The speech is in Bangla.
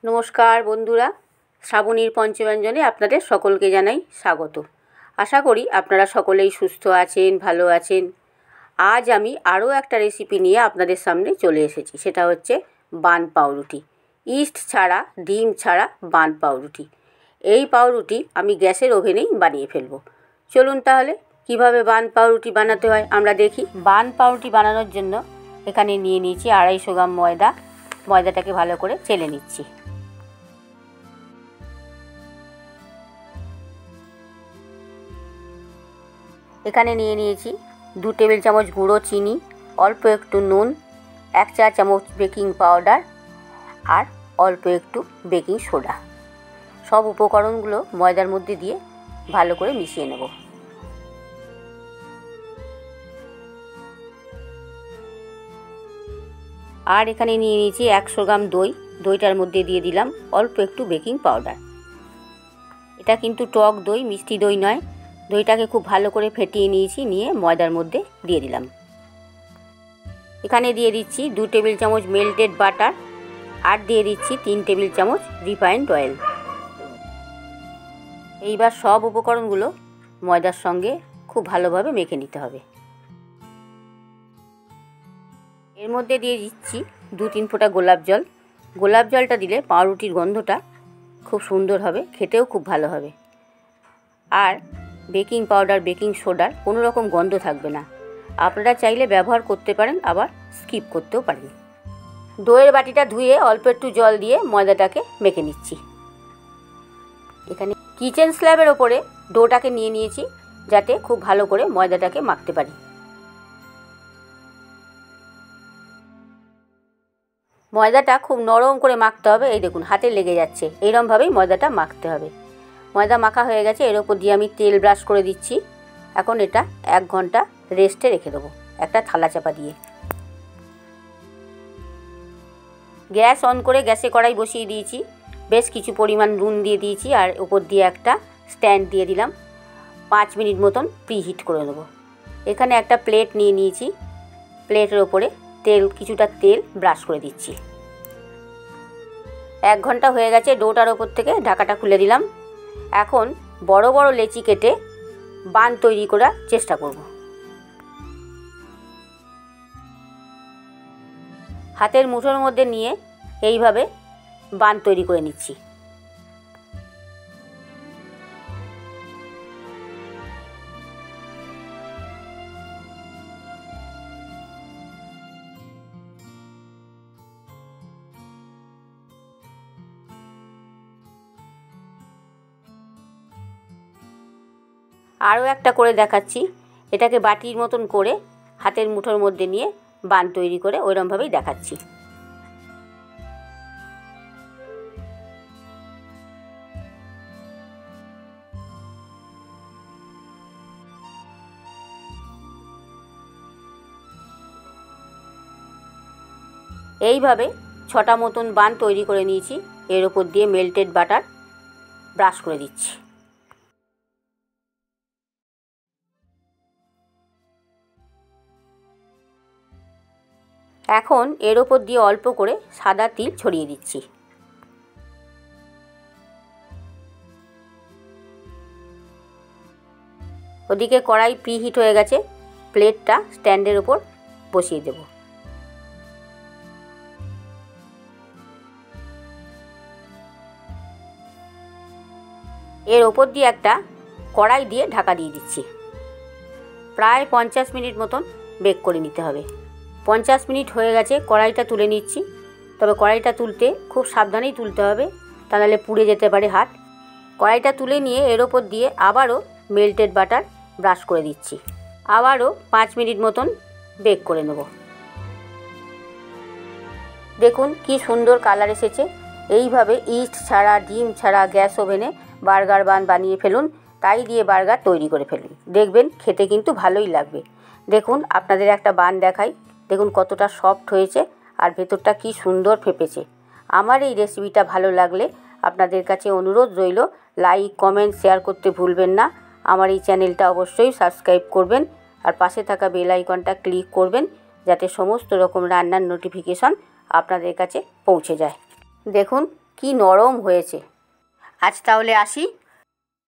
নমস্কার বন্ধুরা, শ্রাবণীর পঞ্চব্যঞ্জনে আপনাদের সকলকে জানাই স্বাগত। আশা করি আপনারা সকলেই সুস্থ আছেন, ভালো আছেন। আজ আমি আরও একটা রেসিপি নিয়ে আপনাদের সামনে চলে এসেছি। সেটা হচ্ছে বান পাউরুটি, ইস্ট ছাড়া, ডিম ছাড়া বান পাউরুটি। এই পাউরুটি আমি গ্যাসের ওভেনেই বানিয়ে ফেলবো। চলুন তাহলে কিভাবে বান পাউরুটি বানাতে হয় আমরা দেখি। বান পাউরুটি বানানোর জন্য এখানে নিয়ে নিয়েছি 250 গ্রাম ময়দা। ময়দাটাকে ভালো করে চেলে নিচ্ছি। এখানে নিয়ে নিয়েছি 2 টেবিল চামচ গুঁড়ো চিনি, অল্প একটু নুন, 1 চা চামচ বেকিং পাউডার আর অল্প একটু বেকিং সোডা। সব উপকরণগুলো ময়দার মধ্যে দিয়ে ভালো করে মিশিয়ে নেব। আর এখানে নিয়ে নিয়েছি 100 গ্রাম দই। দইটার মধ্যে দিয়ে দিলাম অল্প একটু বেকিং পাউডার। এটা কিন্তু টক দই, মিষ্টি দই নয়। দইটাকে খুব ভালো করে ফেটিয়ে নিয়েছি, নিয়ে ময়দার মধ্যে দিয়ে দিলাম। এখানে দিয়ে দিচ্ছি 2 টেবিল চামচ মেল্টেড বাটার আর দিয়ে দিচ্ছি 3 টেবিল চামচ রিফাইন্ড অয়েল। এইবার সব উপকরণগুলো ময়দার সঙ্গে খুব ভালোভাবে মেখে নিতে হবে। এর মধ্যে দিয়ে দিচ্ছি 2-3 ফোঁটা গোলাপ জল। গোলাপ জলটা দিলে পাউরুটির গন্ধটা খুব সুন্দর হবে, খেতেও খুব ভালো হবে। আর বেকিং পাউডার, বেকিং সোডার কোনো রকম গন্ধ থাকবে না। আপনারা চাইলে ব্যবহার করতে পারেন, আবার স্কিপ করতেও পারেন। দইয়ের বাটিটা ধুয়ে অল্প একটু জল দিয়ে ময়দাটাকে মেখে নিচ্ছি। এখানে কিচেন স্ল্যাবের ওপরে ডোটাকে নিয়ে নিয়েছি, যাতে খুব ভালো করে ময়দাটাকে মাখতে পারি। ময়দাটা খুব নরম করে মাখতে হবে। এই দেখুন হাতে লেগে যাচ্ছে, এইরকমভাবেই ময়দাটা মাখতে হবে। ময়দা মাখা হয়ে গেছে। এর ওপর দিয়ে আমি তেল ব্রাশ করে দিচ্ছি। এখন এটা 1 ঘন্টা রেস্টে রেখে দেবো একটা থালা চাপা দিয়ে। গ্যাস অন করে গ্যাসে কড়াই বসিয়ে দিয়েছি। বেশ কিছু পরিমাণ নুন দিয়ে দিয়েছি আর ওপর দিয়ে একটা স্ট্যান্ড দিয়ে দিলাম। 5 মিনিট মতন প্রিহিট করে নেব। এখানে একটা প্লেট নিয়ে নিয়েছি। প্লেটের ওপরে কিছুটা তেল ব্রাশ করে দিচ্ছি। 1 ঘন্টা হয়ে গেছে। ডোটার ওপর থেকে ঢাকাটা খুলে দিলাম। এখন বড় বড় লেচি কেটে বান তৈরি করার চেষ্টা করব। হাতের মুঠোর মধ্যে নিয়ে এইভাবে বান তৈরি করে নিচ্ছি। আরও একটা করে দেখাচ্ছি। এটাকে বাটির মতন করে হাতের মুঠোর মধ্যে নিয়ে বান তৈরি করে ওইরকমভাবেই দেখাচ্ছি। এইভাবে 6টা মতন বান তৈরি করে নিয়েছি। এর ওপর দিয়ে মেল্টেড বাটার ব্রাশ করে দিচ্ছি। এখন এর ওপর দিয়ে অল্প করে সাদা তিল ছড়িয়ে দিচ্ছি। ওদিকে কড়াই প্রিহিট হয়ে গেছে। প্লেটটা স্ট্যান্ডের ওপর বসিয়ে দেব। এর ওপর দিয়ে একটা কড়াই দিয়ে ঢাকা দিয়ে দিচ্ছি। প্রায় 50 মিনিট মতন বেক করে নিতে হবে। 50 মিনিট হয়ে গেছে। কড়াইটা তুলে নিচ্ছি। তবে কড়াইটা তুলতে খুব সাবধানেই তুলতে হবে, তা নাহলে পুড়ে যেতে পারে হাত। কড়াইটা তুলে নিয়ে এর ওপর দিয়ে আবারও মেল্টেড বাটার ব্রাশ করে দিচ্ছি। আবারও 5 মিনিট মতন বেক করে নেব। দেখুন কি সুন্দর কালার এসেছে। এইভাবে ইস্ট ছাড়া, ডিম ছাড়া গ্যাস ওভেনে বার্গার বান বানিয়ে ফেলুন। তাই দিয়ে বার্গার তৈরি করে ফেলুন, দেখবেন খেতে কিন্তু ভালোই লাগবে। দেখুন আপনাদের একটা বান দেখাই। দেখুন কতটা সফট হয়েছে আর ভেতরটা কি সুন্দর ফেপেছে। আমার এই রেসিপিটা ভালো লাগলে আপনাদের কাছে অনুরোধ রইল, লাইক, কমেন্ট, শেয়ার করতে ভুলবেন না। আমার এই চ্যানেলটা অবশ্যই সাবস্ক্রাইব করবেন আর পাশে থাকা বেল আইকনটা ক্লিক করবেন, যাতে সমস্ত রকম রান্নার নোটিফিকেশন আপনাদের কাছে পৌঁছে যায়। দেখুন কি নরম হয়েছে। আজ তাহলে আসি,